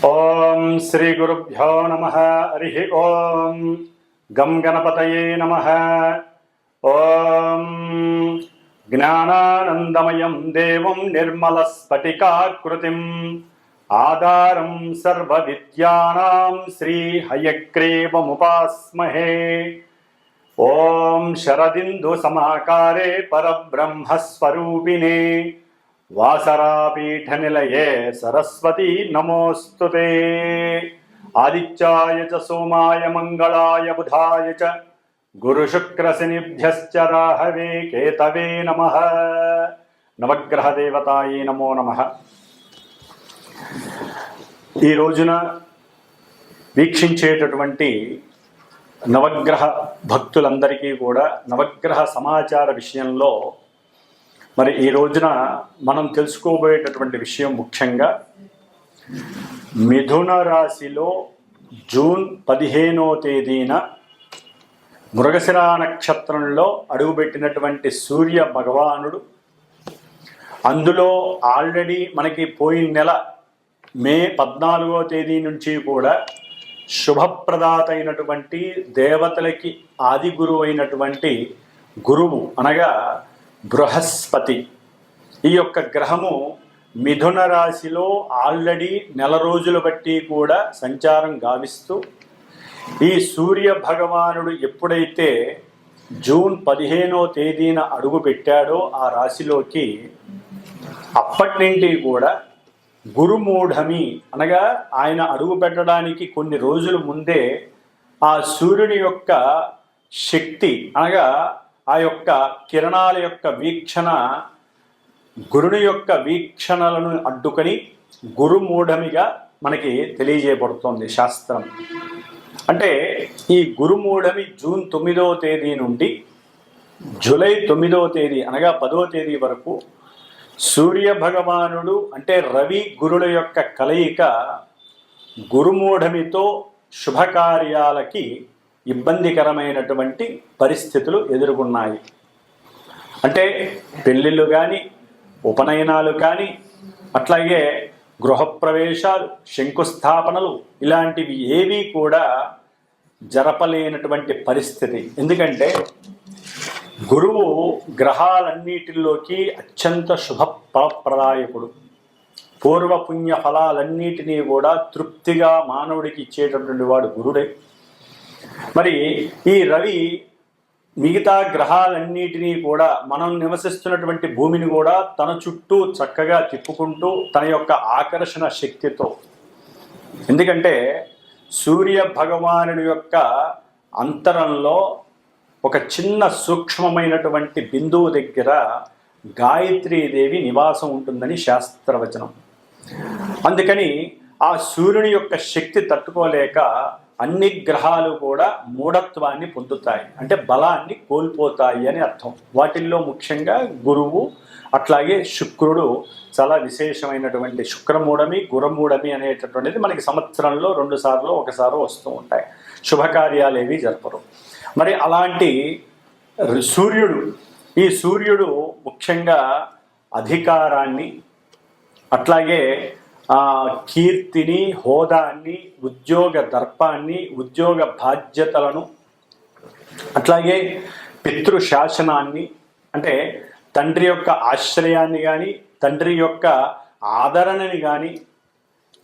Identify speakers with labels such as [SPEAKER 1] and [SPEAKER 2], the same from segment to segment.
[SPEAKER 1] ఓం శ్రీ గురుభ్యో నమః. హరి ఓం. గం గణపతయే నమః. ఓం జ్ఞానానందమయం దేవం నిర్మలస్ఫటికాకృతిం ఆధారం సర్వవిద్యానాం శ్రీ హయగ్రీవముపాస్మహే. ఓం శరదిందు సమాకారే పరబ్రహ్మస్వరూపిణే వాసరాపీఠనిలయే సరస్వతీ నమోస్తుతే. ఆదిత్యాయ చ సోమాయ మంగళాయ బుధాయ చ గురుశుక్రశనిభ్యశ్చ రాహవే కేతవే నమః. నవగ్రహ దేవతాయే నమో నమః. ఈ రోజున వీక్షించేటటువంటి నవగ్రహ భక్తులందరికీ కూడా నవగ్రహ సమాచార విషయంలో మరి ఈ రోజున మనం తెలుసుకోబోయేటటువంటి విషయం ముఖ్యంగా మిథున రాశిలో జూన్ 15వ తేదీన మృగశిర నక్షత్రంలో అడుగుపెట్టినటువంటి సూర్య భగవానుడు, అందులో ఆల్రెడీ మనకి పోయిన నెల మే 14వ తేదీ నుంచి కూడా శుభప్రదాత అయినటువంటి దేవతలకి ఆది గురువు అయినటువంటి గురువు అనగా బృహస్పతి, ఈ యొక్క గ్రహము మిథున రాశిలో ఆల్రెడీ నెల రోజుల బట్టి కూడా సంచారం గావిస్తూ ఈ సూర్య భగవానుడు ఎప్పుడైతే జూన్ 15వ తేదీన అడుగు పెట్టాడో ఆ రాశిలోకి, అప్పటి నుండి కూడా గురుమూఢమి అనగా ఆయన అడుగు పెట్టడానికి కొన్ని రోజుల ముందే ఆ సూర్యుని యొక్క శక్తి అనగా ఆ యొక్క కిరణాల యొక్క వీక్షణ గురుని యొక్క వీక్షణలను అడ్డుకొని గురుమూఢమిగా మనకి తెలియజేయబడుతోంది శాస్త్రం. అంటే ఈ గురుమూఢమి జూన్ 9వ తేదీ నుండి జూలై 9వ తేదీ అనగా 10వ తేదీ వరకు సూర్య భగవానుడు అంటే రవి గురుల యొక్క కలయిక గురుమూఢమితో శుభకార్యాలకి ఇబ్బందికరమైనటువంటి పరిస్థితులు ఎదుర్కొన్నాయి. అంటే పెళ్ళిళ్ళు కానీ, ఉపనయనాలు కానీ, అట్లాగే గృహప్రవేశాలు, శంకుస్థాపనలు ఇలాంటివి ఏవీ కూడా జరపలేనటువంటి పరిస్థితి. ఎందుకంటే గురువు గ్రహాలన్నిటిలోకి అత్యంత శుభప్రదాయకుడు. పూర్వపుణ్య ఫలాలన్నిటినీ కూడా తృప్తిగా మానవుడికి ఇచ్చేటటువంటి వాడు గురుడే. మరి ఈ రవి మిగతా గ్రహాలన్నిటినీ కూడా మనం నివసిస్తున్నటువంటి భూమిని కూడా తన చుట్టూ చక్కగా తిప్పుకుంటూ తన యొక్క ఆకర్షణ శక్తితో, ఎందుకంటే సూర్య భగవానుడి యొక్క అంతరంలో ఒక చిన్న సూక్ష్మమైనటువంటి బిందువు దగ్గర గాయత్రీదేవి నివాసం ఉంటుందని శాస్త్రవచనం. అందుకని ఆ సూర్యుని యొక్క శక్తి తట్టుకోలేక అన్ని గ్రహాలు కూడా మూఢత్వాన్ని పొందుతాయి, అంటే బలాన్ని కోల్పోతాయి అని అర్థం. వాటిల్లో ముఖ్యంగా గురువు, అట్లాగే శుక్రుడు చాలా విశేషమైనటువంటి శుక్రమూఢమి, గురుమూఢమి అనేటటువంటిది మనకి సంవత్సరంలో 2 సార్లు 1 సారి వస్తూ ఉంటాయి. శుభకార్యాలు ఏవి జరపరు. మరి అలాంటి సూర్యుడు, ఈ సూర్యుడు ముఖ్యంగా అధికారాన్ని, అట్లాగే కీర్తిని, హోదాన్ని, ఉద్యోగ దర్పాన్ని, ఉద్యోగ బాధ్యతలను, అట్లాగే పితృశాసనాన్ని అంటే తండ్రి యొక్క ఆశ్రయాన్ని కానీ, తండ్రి యొక్క ఆదరణని కానీ,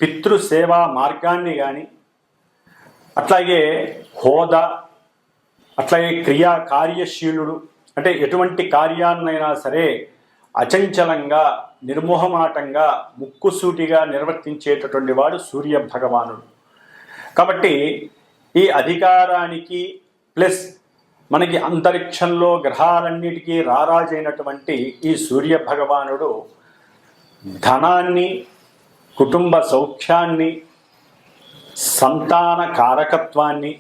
[SPEAKER 1] పితృసేవా మార్గాన్ని కానీ, అట్లాగే హోదా, అట్లాగే కార్యశీలుడు అంటే ఎటువంటి కార్యాన్నైనా సరే అచంచలంగా, నిర్మోహమాటంగా, ముక్కుసూటిగా నిర్వర్తించేటటువంటి వాడు సూర్య భగవానుడు. కాబట్టి ఈ అధికారానికి ప్లస్ మనకి అంతరిక్షంలో గ్రహాలన్నిటికీ రారాజైనటువంటి ఈ సూర్య భగవానుడు ధనాన్ని, కుటుంబ సౌఖ్యాన్ని, సంతాన కారకత్వాన్ని,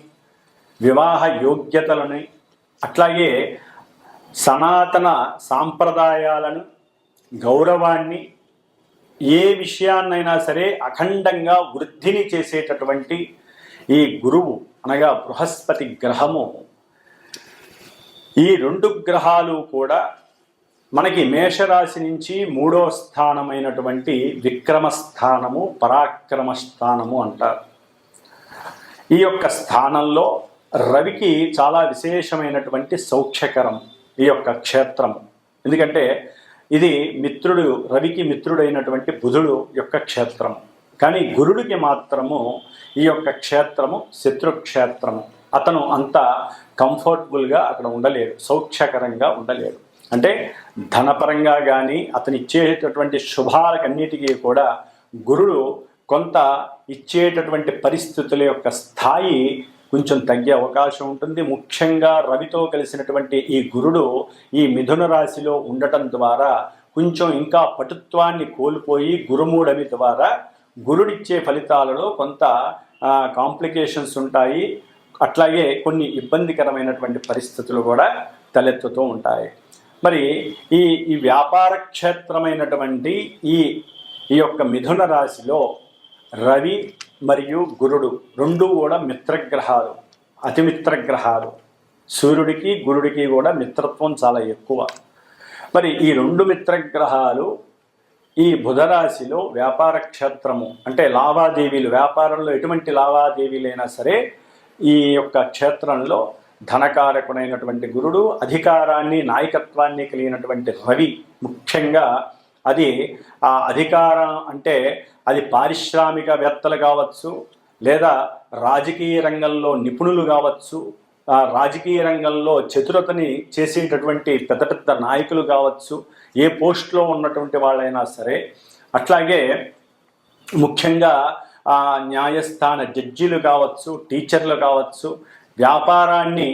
[SPEAKER 1] వివాహ యోగ్యతలని, అట్లాగే సనాతన సాంప్రదాయాలను, గౌరవాన్ని, ఏ విషయాన్నైనా సరే అఖండంగా వృద్ధిని చేసేటటువంటి ఈ గురువు అనగా బృహస్పతి గ్రహము, ఈ 2 గ్రహాలు కూడా మనకి మేషరాశి నుంచి 3వ స్థానమైనటువంటి విక్రమ స్థానము, పరాక్రమ స్థానము అంటారు. ఈ యొక్క స్థానంలో రవికి చాలా విశేషమైనటువంటి సౌఖ్యకరం ఈ యొక్క క్షేత్రము. ఎందుకంటే ఇది రవికి మిత్రుడైనటువంటి బుధుడు యొక్క క్షేత్రము. కానీ గురుడికి మాత్రము ఈ యొక్క క్షేత్రము శత్రుక్షేత్రము. అతను అంత కంఫర్టబుల్గా అక్కడ ఉండలేడు, సౌఖ్యకరంగా ఉండలేడు. అంటే ధనపరంగా కానీ అతను ఇచ్చేటటువంటి శుభాలకన్నిటికీ కూడా గురుడు కొంత ఇచ్చేటటువంటి పరిస్థితుల యొక్క స్థాయి కొంచెం తగ్గే అవకాశం ఉంటుంది. ముఖ్యంగా రవితో కలిసినటువంటి ఈ గురుడు ఈ మిథున రాశిలో ఉండటం ద్వారా కొంచెం ఇంకా పటుత్వాన్ని కోల్పోయి గురుమూఢమి ద్వారా గురుడిచ్చే ఫలితాలలో కొంత కాంప్లికేషన్స్ ఉంటాయి. అట్లాగే కొన్ని ఇబ్బందికరమైనటువంటి పరిస్థితులు కూడా తలెత్తుతూ ఉంటాయి. మరి ఈ వ్యాపార క్షేత్రమైనటువంటి ఈ యొక్క మిథున రాశిలో రవి మరియు గురుడు రెండూ కూడా మిత్రగ్రహాలు, అతిమిత్రగ్రహాలు. సూర్యుడికి గురుడికి కూడా మిత్రత్వం చాలా ఎక్కువ. మరి ఈ 2 మిత్రగ్రహాలు ఈ బుధరాశిలో వ్యాపార క్షేత్రము అంటే లావాదేవీలు, వ్యాపారంలో ఎటువంటి లావాదేవీలైనా సరే ఈ యొక్క క్షేత్రంలో ధనకారకుడైనటువంటి గురుడు, అధికారాన్ని నాయకత్వాన్ని కలిగినటువంటి రవి, ముఖ్యంగా అది ఆ అధికారం అంటే అది పారిశ్రామికవేత్తలు కావచ్చు, లేదా రాజకీయ రంగంలో నిపుణులు కావచ్చు, రాజకీయ రంగంలో చతురతని చేసేటటువంటి పెద్ద పెద్ద నాయకులు కావచ్చు, ఏ పోస్ట్లో ఉన్నటువంటి వాళ్ళైనా సరే. అట్లాగే ముఖ్యంగా న్యాయస్థాన జడ్జీలు కావచ్చు, టీచర్లు కావచ్చు, వ్యాపారాన్ని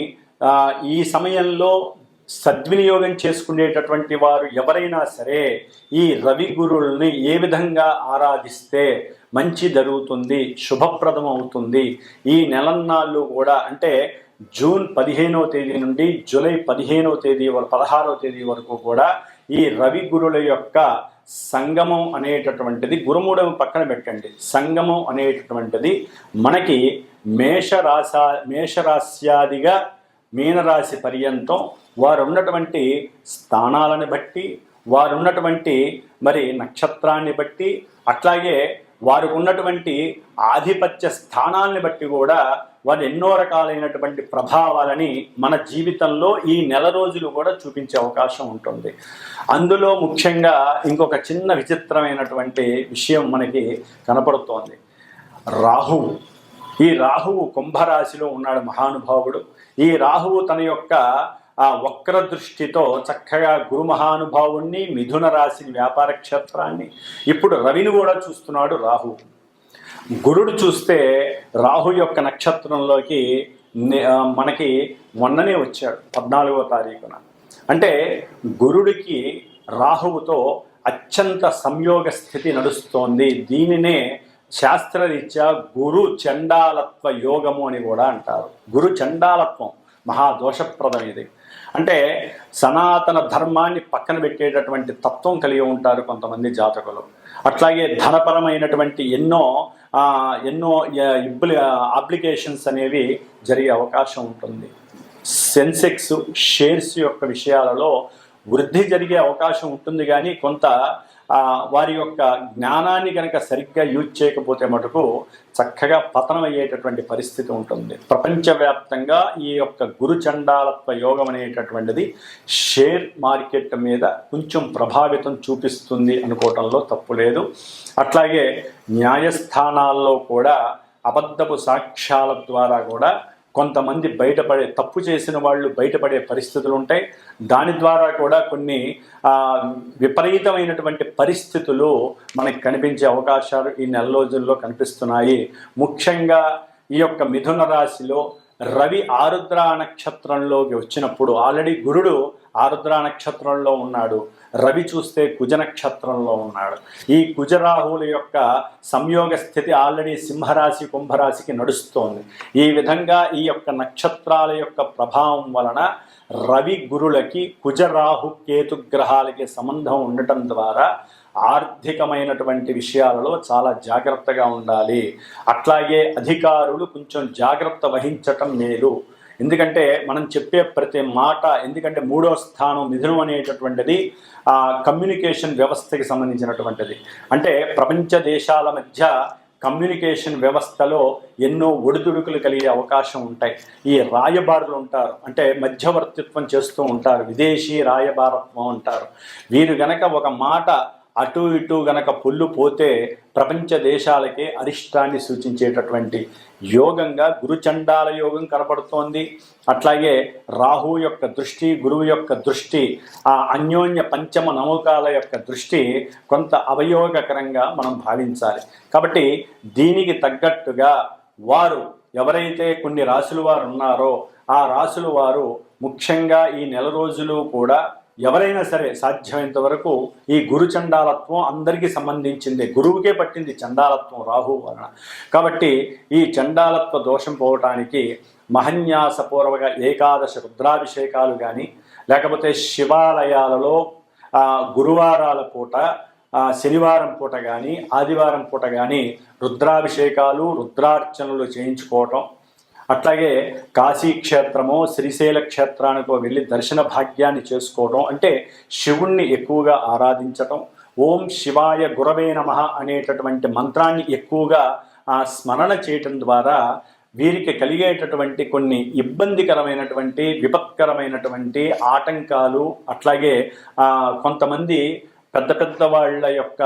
[SPEAKER 1] ఈ సమయంలో సద్వినియోగం చేసుకునేటటువంటి వారు ఎవరైనా సరే ఈ రవి గురువుల్ని ఏ విధంగా ఆరాధిస్తే మంచి జరుగుతుంది, శుభప్రదం అవుతుంది. ఈ నెలన్నాళ్ళు కూడా అంటే జూన్ 15వ తేదీ నుండి జూలై 16వ తేదీ వరకు కూడా ఈ రవి గురుల యొక్క సంగమం అనేటటువంటిది, గురుమూఢం పక్కన పెట్టండి, సంగమం అనేటటువంటిది మనకి మేషరాశ్యాదిగా మీనరాశి పర్యంతం వారు ఉన్నటువంటి స్థానాలను బట్టి, వారు ఉన్నటువంటి మరి నక్షత్రాన్ని బట్టి, అట్లాగే వారు ఉన్నటువంటి ఆధిపత్య స్థానాన్ని బట్టి కూడా వారు ఎన్నో రకాలైనటువంటి ప్రభావాలని మన జీవితంలో ఈ నెల రోజులు కూడా చూపించే అవకాశం ఉంటుంది. అందులో ముఖ్యంగా ఇంకొక చిన్న విచిత్రమైనటువంటి విషయం మనకి కనపడుతోంది. రాహువు. ఈ రాహువు కుంభరాశిలో ఉన్నాడు మహానుభావుడు. ఈ రాహువు తన యొక్క వక్ర దృష్టితో చక్కగా గురు మహానుభావుణ్ణి, మిథున రాశిని, వ్యాపార క్షేత్రాన్ని, ఇప్పుడు రవిని కూడా చూస్తున్నాడు రాహువు. గురుడు చూస్తే రాహు యొక్క నక్షత్రంలోకి మనకి మొన్ననే వచ్చాడు 14వ తారీఖున. అంటే గురుడికి రాహువుతో అత్యంత సంయోగ స్థితి నడుస్తోంది. దీనినే శాస్త్రరీత్యా గురు చండాలత్వ యోగము అని కూడా అంటారు. గురు చండాలత్వం మహాదోషప్రదం ఇది. అంటే సనాతన ధర్మాన్ని పక్కన పెట్టేటటువంటి తత్వం కలిగి ఉంటారు కొంతమంది జాతకులు. అట్లాగే ధనపరమైనటువంటి ఎన్నో అప్లికేషన్స్ అనేవి జరిగే అవకాశం ఉంటుంది. సెన్సెక్స్, షేర్స్ యొక్క విషయాలలో వృద్ధి జరిగే అవకాశం ఉంటుంది. కానీ కొంత వారి యొక్క జ్ఞానాన్ని కనుక సరిగ్గా యూజ్ చేయకపోతే మటుకు చక్కగా పతనం అయ్యేటటువంటి పరిస్థితి ఉంటుంది. ప్రపంచవ్యాప్తంగా ఈ యొక్క గురు చండాలత్వ యోగం అనేటటువంటిది షేర్ మార్కెట్ మీద కొంచెం ప్రభావితం చూపిస్తుంది అనుకోవటంలో తప్పు లేదు. అట్లాగే న్యాయస్థానాల్లో కూడా అబద్ధపు సాక్ష్యాల ద్వారా కూడా కొంతమంది తప్పు చేసిన వాళ్ళు బయటపడే పరిస్థితులు ఉంటాయి. దాని ద్వారా కూడా కొన్ని విపరీతమైనటువంటి పరిస్థితులు మనకి కనిపించే అవకాశాలు ఈ నెల రోజుల్లో కనిపిస్తున్నాయి. ముఖ్యంగా ఈ యొక్క మిథున రాశిలో రవి ఆరుద్ర నక్షత్రంలోకి వచ్చినప్పుడు, ఆల్రెడీ గురుడు ఆరుద్ర నక్షత్రంలో ఉన్నాడు, రవి చూస్తే కుజ నక్షత్రంలో ఉన్నాడు. ఈ కుజరాహువుల యొక్క సంయోగ స్థితి ఆల్రెడీ సింహరాశి, కుంభరాశికి నడుస్తోంది. ఈ విధంగా ఈ యొక్క నక్షత్రాల యొక్క ప్రభావం వలన రవి గురులకి కుజరాహు కేతు గ్రహాలకి సంబంధం ఉండటం ద్వారా ఆర్థికమైనటువంటి విషయాలలో చాలా జాగ్రత్తగా ఉండాలి. అట్లాగే అధికారులు కొంచెం జాగ్రత్త వహించటం మేలు. ఎందుకంటే మనం చెప్పే ప్రతి మాట, ఎందుకంటే 3వ స్థానం మిథునం అనేటటువంటిది కమ్యూనికేషన్ వ్యవస్థకి సంబంధించినటువంటిది. అంటే ప్రపంచ దేశాల మధ్య కమ్యూనికేషన్ వ్యవస్థలో ఎన్నో ఒడిదుడుకులు కలిగే అవకాశం ఉంటాయి. ఈ రాయబారులు ఉంటారు, అంటే మధ్యవర్తిత్వం చేస్తూ ఉంటారు, విదేశీ రాయబారత్వం అంటారు. వీరు గనక ఒక మాట అటు ఇటు గనక పొల్లు పోతే ప్రపంచ దేశాలకే అరిష్టాన్ని సూచించేటటువంటి యోగంగా గురుచండాల యోగం కనపడుతోంది. అట్లాగే రాహు యొక్క దృష్టి, గురువు యొక్క దృష్టి, ఆ అన్యోన్య పంచమ నమూకాల యొక్క దృష్టి కొంత అవయోగకరంగా మనం భావించాలి. కాబట్టి దీనికి తగ్గట్టుగా వారు ఎవరైతే కొన్ని రాశుల వారు ఉన్నారో ఆ రాశుల వారు ముఖ్యంగా ఈ నెల రోజులు కూడా ఎవరైనా సరే సాధ్యమైనంత వరకు ఈ గురు చండాలత్వం అందరికీ సంబంధించింది, గురువుకే పట్టింది చండాలత్వం రాహు వలన. కాబట్టి ఈ చండాలత్వ దోషం పోవటానికి మహన్యాసపూర్వక ఏకాదశ రుద్రాభిషేకాలు కానీ, లేకపోతే శివాలయాలలో గురువారాల పూట, శనివారం పూట కానీ, ఆదివారం పూట కానీ రుద్రాభిషేకాలు, రుద్రార్చనలు చేయించుకోవటం, అట్లాగే కాశీక్షేత్రమో శ్రీశైల క్షేత్రానికో వెళ్ళి దర్శన భాగ్యాన్ని చేసుకోవడం, అంటే శివుణ్ణి ఎక్కువగా ఆరాధించటం, ఓం శివాయ గురవే నమః అనేటటువంటి మంత్రాన్ని ఎక్కువగా స్మరణ చేయటం ద్వారా వీరికి కలిగేటటువంటి కొన్ని ఇబ్బందికరమైనటువంటి విపత్కరమైనటువంటి ఆటంకాలు, అట్లాగే కొంతమంది పెద్ద పెద్ద వాళ్ళ యొక్క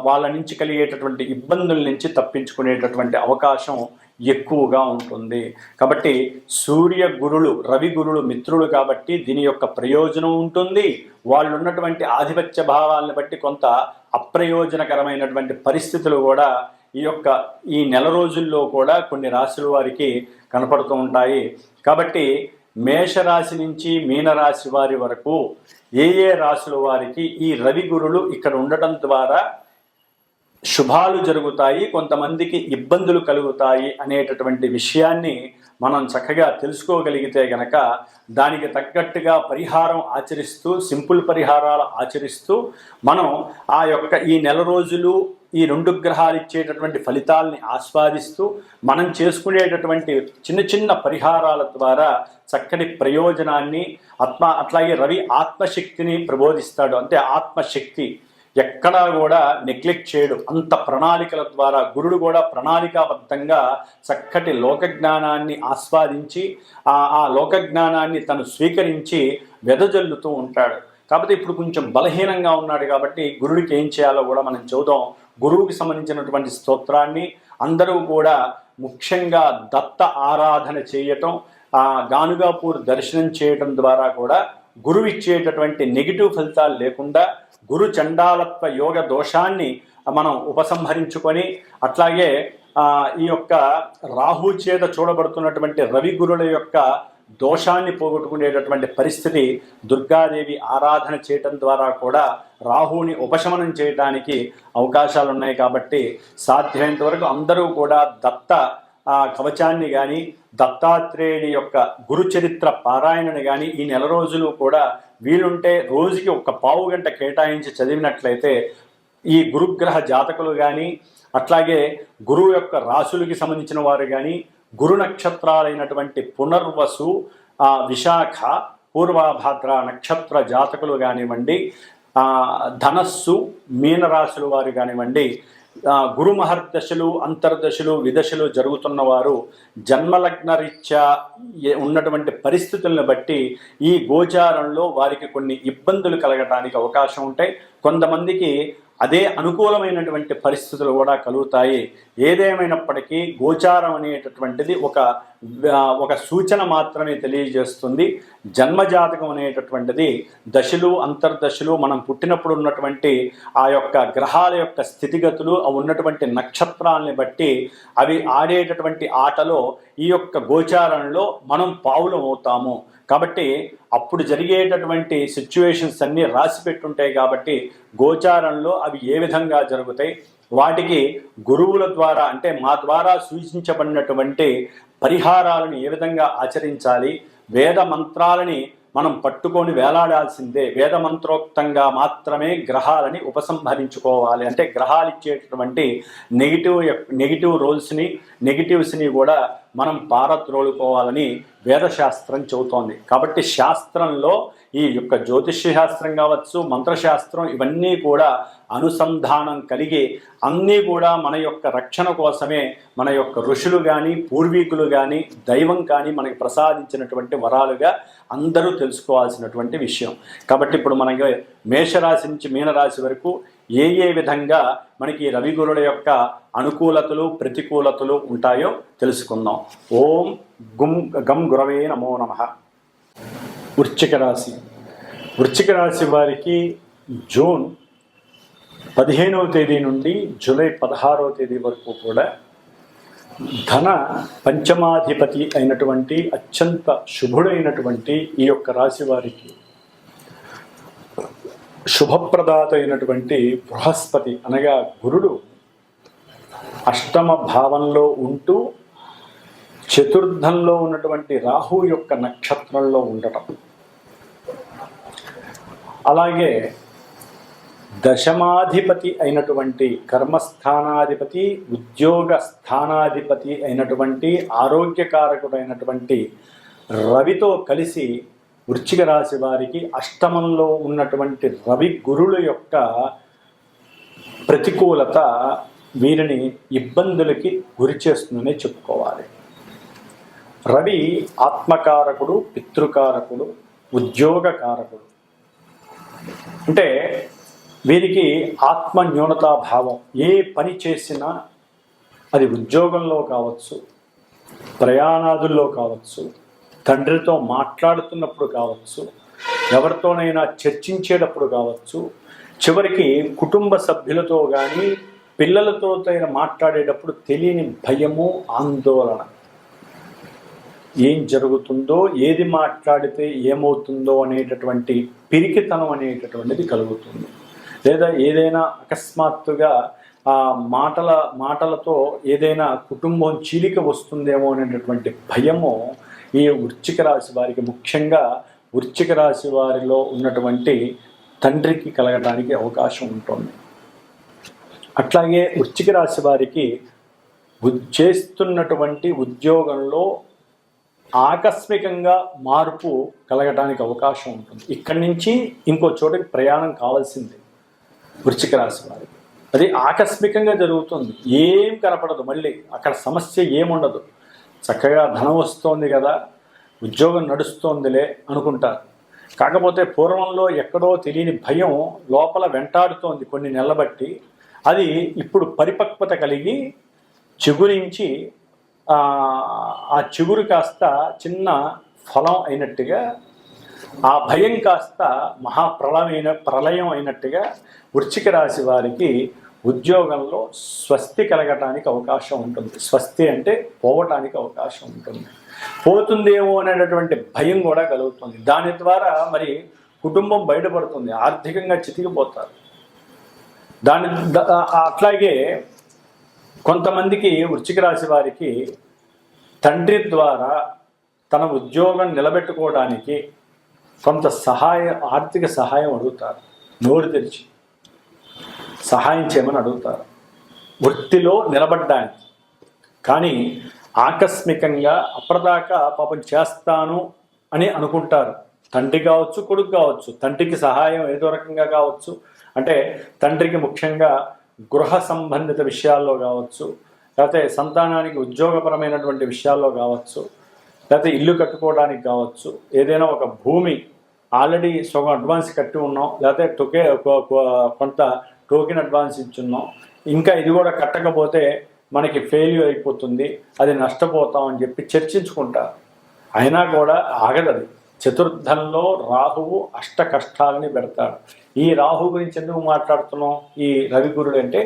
[SPEAKER 1] వాళ్ళ నుంచి కలిగేటటువంటి ఇబ్బందుల నుంచి తప్పించుకునేటటువంటి అవకాశం ఎక్కువగా ఉంటుంది. కాబట్టి సూర్య గురులు, రవి గురులు మిత్రులు కాబట్టి దీని యొక్క ప్రయోజనం ఉంటుంది. వాళ్ళు ఉన్నటువంటి ఆధిపత్య భావాలను బట్టి కొంత అప్రయోజనకరమైనటువంటి పరిస్థితులు కూడా ఈ నెల రోజుల్లో కూడా కొన్ని రాశుల వారికి కనపడుతూ ఉంటాయి. కాబట్టి మేషరాశి నుంచి మీనరాశి వారి వరకు ఏ రాశుల వారికి ఈ రవి గురులు ఇక్కడ ఉండటం ద్వారా శుభాలు జరుగుతాయి, కొంతమందికి ఇబ్బందులు కలుగుతాయి అనేటటువంటి విషయాన్ని మనం చక్కగా తెలుసుకోగలిగితే గనక దానికి తగ్గట్టుగా పరిహారం ఆచరిస్తూ, సింపుల్ పరిహారాలు ఆచరిస్తూ మనం ఈ నెల రోజులు ఈ 2 గ్రహాలు ఇచ్చేటటువంటి ఫలితాలని ఆస్వాదిస్తూ మనం చేసుకునేటటువంటి చిన్న చిన్న పరిహారాల ద్వారా చక్కటి ప్రయోజనాన్ని అట్లాగే రవి ఆత్మశక్తిని ప్రబోధిస్తాడు. అంటే ఆత్మశక్తి ఎక్కడా కూడా నెగ్లెక్ట్ చేయడు. అంత ప్రణాళికల ద్వారా గురుడు కూడా ప్రణాళికాబద్ధంగా చక్కటి లోకజ్ఞానాన్ని ఆస్వాదించి ఆ లోకజ్ఞానాన్ని తను స్వీకరించి వెదజల్లుతూ ఉంటాడు. కాకపోతే ఇప్పుడు కొంచెం బలహీనంగా ఉన్నాడు కాబట్టి గురుడికి ఏం చేయాలో కూడా మనం చూద్దాం. గురువుకి సంబంధించినటువంటి స్తోత్రాన్ని అందరూ కూడా ముఖ్యంగా దత్త ఆరాధన చేయటం, గానుగాపూర్ దర్శనం చేయటం ద్వారా కూడా గురువు ఇచ్చేటటువంటి నెగిటివ్ ఫలితాలు లేకుండా గురు చండాలత్వ యోగ దోషాన్ని మనం ఉపసంహరించుకొని, అట్లాగే ఈ యొక్క రాహు చేత చూడబడుతున్నటువంటి రవి గురుల యొక్క దోషాన్ని పోగొట్టుకునేటటువంటి పరిస్థితి దుర్గాదేవి ఆరాధన చేయటం ద్వారా కూడా రాహుని ఉపశమనం చేయడానికి అవకాశాలు ఉన్నాయి. కాబట్టి సాధ్యమైనంత వరకు అందరూ కూడా దత్త కవచాన్ని కానీ, దత్తాత్రేయుడి యొక్క గురుచరిత్ర పారాయణని కానీ ఈ నెల రోజులు కూడా వీలుంటే రోజుకి ఒక పావు గంట కేటాయించి చదివినట్లయితే ఈ గురుగ్రహ జాతకులు కానీ, అట్లాగే గురువు యొక్క రాశులకి సంబంధించిన వారు కానీ, గురు నక్షత్రాలైనటువంటి పునర్వసు, విశాఖ, పూర్వభాద్ర నక్షత్ర జాతకులు కానివ్వండి, ధనస్సు మీనరాశుల వారు కానివ్వండి, గురు మహర్దశలు, అంతర్దశలు, విదశలు జరుగుతున్న వారు జన్మలగ్న రీత్యా ఉన్నటువంటి పరిస్థితులను బట్టి ఈ గోచారంలో వారికి కొన్ని ఇబ్బందులు కలగడానికి అవకాశం ఉంటాయి. కొంతమందికి అదే అనుకూలమైనటువంటి పరిస్థితులు కూడా కలుగుతాయి. ఏదేమైనప్పటికీ గోచారం అనేటటువంటిది ఒక సూచన మాత్రమే తెలియజేస్తుంది. జన్మజాతకం అనేటటువంటిది దశలు, అంతర్దశలు, మనం పుట్టినప్పుడు ఉన్నటువంటి ఆ యొక్క గ్రహాల యొక్క స్థితిగతులు, అవి ఉన్నటువంటి నక్షత్రాలని బట్టి అవి ఆడేటటువంటి ఆటలో ఈ యొక్క గోచారంలో మనం పావులం అవుతాము. కాబట్టి అప్పుడు జరిగేటటువంటి సిచ్యువేషన్స్ అన్నీ రాసి పెట్టుంటాయి. కాబట్టి గోచారంలో అవి ఏ విధంగా జరుగుతాయి, వాటికి గురువుల ద్వారా అంటే మా ద్వారా సూచించబడినటువంటి పరిహారాలను ఏ విధంగా ఆచరించాలి, వేద మంత్రాలని మనం పట్టుకొని వేలాడాల్సిందే. వేదమంత్రోక్తంగా మాత్రమే గ్రహాలని ఉపసంహరించుకోవాలి. అంటే గ్రహాలు ఇచ్చేటటువంటి నెగిటివ్ రోల్స్ని, నెగిటివ్స్ని కూడా మనం పారద్రోలుకోవాలని వేదశాస్త్రం చెబుతోంది. కాబట్టి శాస్త్రంలో ఈ యొక్క జ్యోతిష్య శాస్త్రం కావచ్చు, మంత్రశాస్త్రం, ఇవన్నీ కూడా అనుసంధానం కలిగి అన్నీ కూడా మన యొక్క రక్షణ కోసమే మన యొక్క ఋషులు కానీ, పూర్వీకులు కానీ, దైవం కానీ మనకి ప్రసాదించినటువంటి వరాలుగా అందరూ తెలుసుకోవాల్సినటువంటి విషయం. కాబట్టి ఇప్పుడు మనకి మేషరాశి నుంచి మీనరాశి వరకు ఏ విధంగా మనకి రవిగురుల యొక్క అనుకూలతలు, ప్రతికూలతలు ఉంటాయో తెలుసుకుందాం. ఓం గం గురవే నమో నమః. వృశ్చిక రాశి వారికి జూన్ 15వ తేదీ నుండి జూలై 16వ తేదీ వరకు కూడా ధన పంచమాధిపతి అయినటువంటి అత్యంత శుభుడైనటువంటి ఈ యొక్క రాశి వారికి శుభప్రదాత అయినటువంటి బృహస్పతి అనగా గురుడు అష్టమ భావంలో ఉంటూ చతుర్థంలో ఉన్నటువంటి రాహు యొక్క నక్షత్రంలో ఉండటం, అలాగే దశమాధిపతి అయినటువంటి కర్మస్థానాధిపతి, ఉద్యోగ స్థానాధిపతి అయినటువంటి ఆరోగ్యకారకుడైనటువంటి రవితో కలిసి వృశ్చిక రాశి వారికి అష్టమంలో ఉన్నటువంటి రవి గురుల యొక్క ప్రతికూలత వీరిని ఇబ్బందులకి గురి చేస్తుందనే చెప్పుకోవాలి. రవి ఆత్మకారకుడు, పితృకారకుడు, ఉద్యోగకారకుడు. అంటే వీరికి ఆత్మ న్యూనతాభావం. ఏ పని చేసినా అది ఉద్యోగంలో కావచ్చు, ప్రయాణాదుల్లో కావచ్చు, తండ్రితో మాట్లాడుతున్నప్పుడు కావచ్చు, ఎవరితోనైనా చర్చించేటప్పుడు కావచ్చు, చివరికి కుటుంబ సభ్యులతో కానీ పిల్లలతో మాట్లాడేటప్పుడు తెలియని భయము, ఆందోళన. ఏం జరుగుతుందో, ఏది మాట్లాడితే ఏమవుతుందో అనేటటువంటి పిరికితనం అనేటటువంటిది కలుగుతుంది. లేదా ఏదైనా అకస్మాత్తుగా ఆ మాటలతో ఏదైనా కుటుంబం చీలిక వస్తుందేమో అనేటటువంటి భయము ఈ వృశ్చిక రాశి వారికి, ముఖ్యంగా వృశ్చిక రాశి వారిలో ఉన్నటువంటి తండ్రికి కలగడానికి అవకాశం ఉంటుంది. అట్లాగే వృశ్చిక రాశి వారికి చేస్తున్నటువంటి ఉద్యోగంలో ఆకస్మికంగా మార్పు కలగడానికి అవకాశం ఉంటుంది. ఇక్కడి నుంచి ఇంకో చోటకి ప్రయాణం కావాల్సింది వృశ్చిక రాశి వారికి. అది ఆకస్మికంగా జరుగుతుంది, ఏం కనపడదు. మళ్ళీ అక్కడ సమస్య ఏముండదు, చక్కగా ధనం వస్తోంది కదా, ఉద్యోగం నడుస్తోందిలే అనుకుంటారు. కాకపోతే పూర్వంలో ఎక్కడో తెలియని భయం లోపల వెంటాడుతోంది కొన్ని నెలల బట్టి. అది ఇప్పుడు పరిపక్వత కలిగి చిగురించి ఆ చిగురు కాస్త చిన్న ఫలం అయినట్టుగా, ఆ భయం కాస్త ప్రళయం అయినట్టుగా వృశ్చిక రాశి వారికి ఉద్యోగంలో స్వస్తి కలగటానికి అవకాశం ఉంటుంది. స్వస్తి అంటే పోవటానికి అవకాశం ఉంటుంది. పోతుందేమో అనేటటువంటి భయం కూడా కలుగుతుంది. దాని ద్వారా మరి కుటుంబం బయటపడుతుంది, ఆర్థికంగా చితికిపోతారు. అట్లాగే కొంతమందికి వృశ్చిక రాశి వారికి తండ్రి ద్వారా తన ఉద్యోగం నిలబెట్టుకోవడానికి కొంత ఆర్థిక సహాయం అడుగుతారు. నోరు తెరిచి సహాయం చేయమని అడుగుతారు వృత్తిలో నిలబడ్డానికి. కానీ ఆకస్మికంగా అప్పటిదాకా పాపం చేస్తాను అని అనుకుంటారు. తండ్రి కావచ్చు, కొడుకు కావచ్చు. తండ్రికి సహాయం ఏదో రకంగా కావచ్చు, అంటే తండ్రికి ముఖ్యంగా గృహ సంబంధిత విషయాల్లో కావచ్చు, లేకపోతే సంతానానికి ఉద్యోగపరమైనటువంటి విషయాల్లో కావచ్చు, లేకపోతే ఇల్లు కట్టుకోవడానికి కావచ్చు, ఏదైనా ఒక భూమి ఆల్రెడీ సగం అడ్వాన్స్ కట్టి ఉన్నాం, లేకపోతే కొంత టోకెన్ అడ్వాన్స్ ఇచ్చున్నాం, ఇంకా ఇది కూడా కట్టకపోతే మనకి ఫెయిల్యూర్ అయిపోతుంది, అది నష్టపోతాం అని చెప్పి చర్చించుకుంటారు. అయినా కూడా ఆగదది. చతుర్థంలో రాహువు అష్ట కష్టాలని పెడతాడు. ఈ రాహు గురించి ఎందుకు మాట్లాడుతున్నాం? ఈ రవిగురుడు అంటే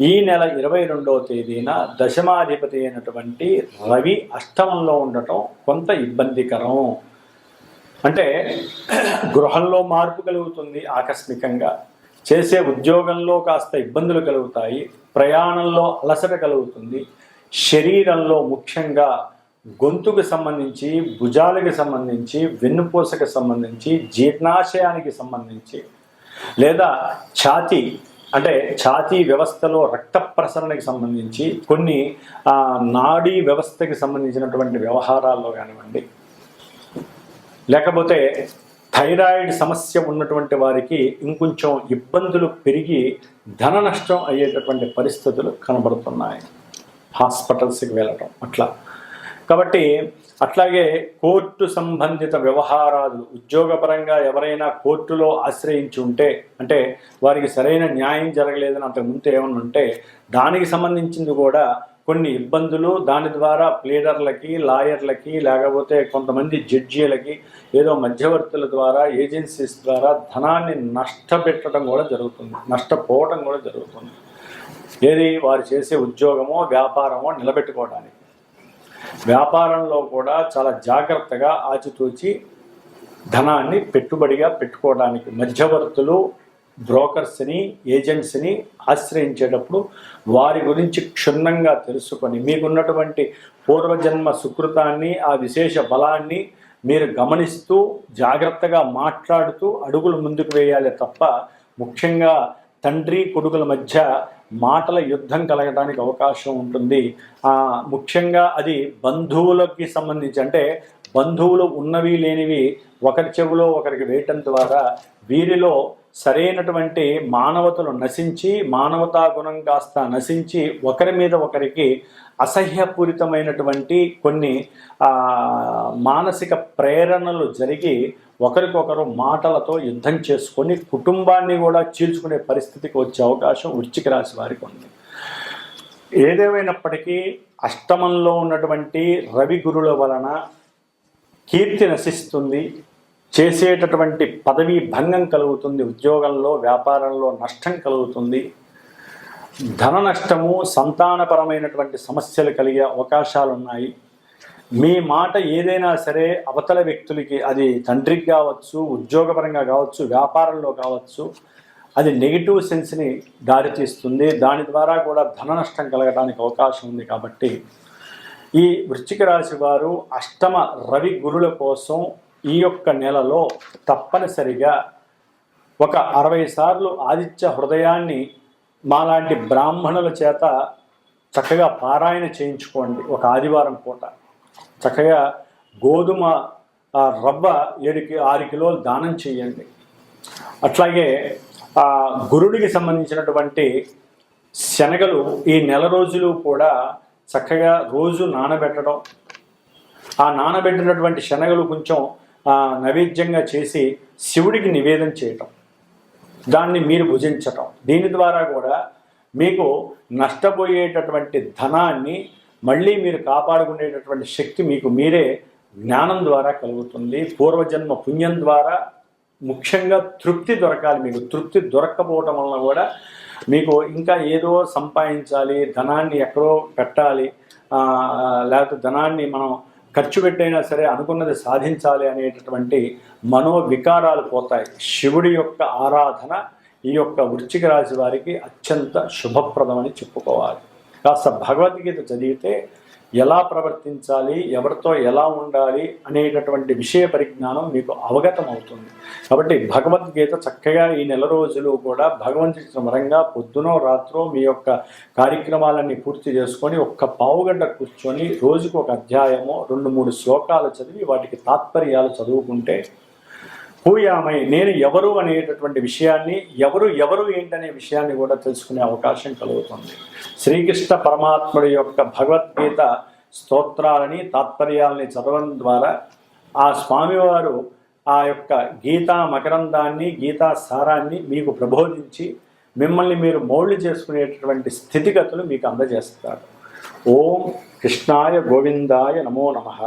[SPEAKER 1] ఈ నెల 22వ తేదీన దశమాధిపతి అయినటువంటి రవి అష్టమంలో ఉండటం కొంత ఇబ్బందికరం. అంటే గృహంలో మార్పు కలుగుతుంది, ఆకస్మికంగా చేసే ఉద్యోగంలో కాస్త ఇబ్బందులు కలుగుతాయి, ప్రయాణంలో అలసట కలుగుతుంది, శరీరంలో ముఖ్యంగా గొంతుకు సంబంధించి, భుజాలకు సంబంధించి, వెన్నుపూసకు సంబంధించి, జీర్ణాశయానికి సంబంధించి, లేదా ఛాతీ వ్యవస్థలో రక్త ప్రసరణకి సంబంధించి, కొన్ని నాడీ వ్యవస్థకి సంబంధించినటువంటి వ్యవహారాల్లో కానివ్వండి, లేకపోతే థైరాయిడ్ సమస్య ఉన్నటువంటి వారికి ఇంకొంచెం ఇబ్బందులు పెరిగి ధన నష్టం అయ్యేటటువంటి పరిస్థితులు కనబడుతున్నాయి, హాస్పిటల్స్కి వెళ్ళటం అట్లా. కాబట్టి అట్లాగే కోర్టు సంబంధిత వ్యవహారాలు, ఉద్యోగపరంగా ఎవరైనా కోర్టులో ఆశ్రయించి ఉంటే, అంటే వారికి సరైన న్యాయం జరగలేదని అంతకుముందు ఏమన్నా ఉంటే దానికి సంబంధించింది కూడా కొన్ని ఇబ్బందులు, దాని ద్వారా ప్లీడర్లకి, లాయర్లకి, లేకపోతే కొంతమంది జడ్జీలకి, ఏదో మధ్యవర్తుల ద్వారా, ఏజెన్సీస్ ద్వారా ధనాన్ని నష్టపెట్టడం కూడా జరుగుతుంది, నష్టపోవడం కూడా జరుగుతుంది. ఏది వారు చేసే ఉద్యోగమో వ్యాపారమో నిలబెట్టుకోవడానికి. వ్యాపారంలో కూడా చాలా జాగ్రత్తగా ఆచితూచి ధనాన్ని పెట్టుబడిగా పెట్టుకోవడానికి మధ్యవర్తులు, బ్రోకర్స్ని, ఏజెంట్స్ని ఆశ్రయించేటప్పుడు వారి గురించి క్షుణ్ణంగా తెలుసుకొని మీకున్నటువంటి పూర్వజన్మ సుకృతాన్ని, ఆ విశేష బలాన్ని మీరు గమనిస్తూ జాగ్రత్తగా మాట్లాడుతూ అడుగులు ముందుకు వేయాలి తప్ప ముఖ్యంగా తండ్రి కొడుకుల మధ్య మాటల యుద్ధం కలగడానికి అవకాశం ఉంటుంది. ముఖ్యంగా అది బంధువులకి సంబంధించి, అంటే బంధువులు ఉన్నవి లేనివి ఒకరి చెవులో ఒకరికి వేయటం ద్వారా వీరిలో సరైనటువంటి మానవతలు నశించి, మానవతా గుణం కాస్త నశించి, ఒకరి మీద ఒకరికి అసహ్యపూరితమైనటువంటి కొన్ని మానసిక ప్రేరణలు జరిగి ఒకరికొకరు మాటలతో యుద్ధం చేసుకొని కుటుంబాన్ని కూడా చీల్చుకునే పరిస్థితికి వచ్చే అవకాశం వృశ్చిక రాశి వారికి ఉంది. ఏదేమైనప్పటికీ అష్టమంలో ఉన్నటువంటి రవి గురుల వలన కీర్తి నశిస్తుంది, చేసేటటువంటి పదవీ భంగం కలుగుతుంది, ఉద్యోగంలో వ్యాపారంలో నష్టం కలుగుతుంది, ధన నష్టము, సంతానపరమైనటువంటి సమస్యలు కలిగే అవకాశాలు ఉన్నాయి. మీ మాట ఏదైనా సరే అవతల వ్యక్తులకి, అది తండ్రికి కావచ్చు, ఉద్యోగపరంగా కావచ్చు, వ్యాపారంలో కావచ్చు, అది నెగిటివ్ సెన్స్ని దారితీస్తుంది. దాని ద్వారా కూడా ధన నష్టం కలగడానికి అవకాశం ఉంది. కాబట్టి ఈ వృశ్చిక రాశి వారు అష్టమ రవి గురుల కోసం ఈ యొక్క నెలలో తప్పనిసరిగా ఒక 60 సార్లు ఆదిత్య హృదయాన్ని మాలాంటి బ్రాహ్మణుల చేత చక్కగా పారాయణ చేయించుకోండి. ఒక ఆదివారం పూట చక్కగా గోధుమ రవ్వ 6 కిలోలు దానం చేయండి. అట్లాగే గురుడికి సంబంధించినటువంటి శనగలు ఈ నెల రోజులు కూడా చక్కగా రోజు నానబెట్టడం, ఆ నానబెట్టినటువంటి శనగలు కొంచెం నైవేద్యంగా చేసి శివుడికి నివేదన చేయటం, దాన్ని మీరు భుజించటం. దీని ద్వారా కూడా మీకు నష్టపోయేటటువంటి ధనాన్ని మళ్ళీ మీరు కాపాడుకునేటటువంటి శక్తి మీకు మీరే జ్ఞానం ద్వారా కలుగుతుంది. పూర్వజన్మ పుణ్యం ద్వారా ముఖ్యంగా తృప్తి దొరకాలి. మీకు తృప్తి దొరక్కపోవటం వలన కూడా మీకు ఇంకా ఏదో సంపాదించాలి, ధనాన్ని ఎక్కడో పెట్టాలి, లేకపోతే ధనాన్ని మనం ఖర్చు పెట్టైనా సరే అనుకున్నది సాధించాలి అనేటటువంటి మనోవికారాలు పోతాయి. శివుడి యొక్క ఆరాధన ఈ యొక్క వృశ్చిక రాశి వారికి అత్యంత శుభప్రదమని చెప్పుకోవాలి. కాస్త భగవద్గీత చదివితే ఎలా ప్రవర్తించాలి, ఎవరితో ఎలా ఉండాలి అనేటటువంటి విషయ పరిజ్ఞానం మీకు అవగతం అవుతుంది. కాబట్టి భగవద్గీత చక్కగా ఈ నెల రోజులు కూడా భగవంతుడి స్మరంగా పొద్దునో రాత్రో మీ యొక్క కార్యక్రమాలన్నీ పూర్తి చేసుకొని ఒక్క పావుగంట కూర్చొని రోజుకు ఒక అధ్యాయమో 2-3 శ్లోకాలు చదివి వాటికి తాత్పర్యాలు చదువుకుంటే హూయామై నేను ఎవరు అనేటటువంటి విషయాన్ని, ఎవరు ఏంటనే విషయాన్ని కూడా తెలుసుకునే అవకాశం కలుగుతుంది. శ్రీకృష్ణ పరమాత్ముడి యొక్క భగవద్గీత స్తోత్రాలని, తాత్పర్యాలని చదవడం ద్వారా ఆ స్వామివారు ఆ యొక్క గీతా మకరందాన్ని, గీతా సారాన్ని మీకు ప్రబోధించి మిమ్మల్ని మీరు మౌల్డ్ చేసుకునేటటువంటి స్థితిగతులు మీకు అందజేస్తారు. ఓం కృష్ణాయ గోవిందాయ నమో నమః.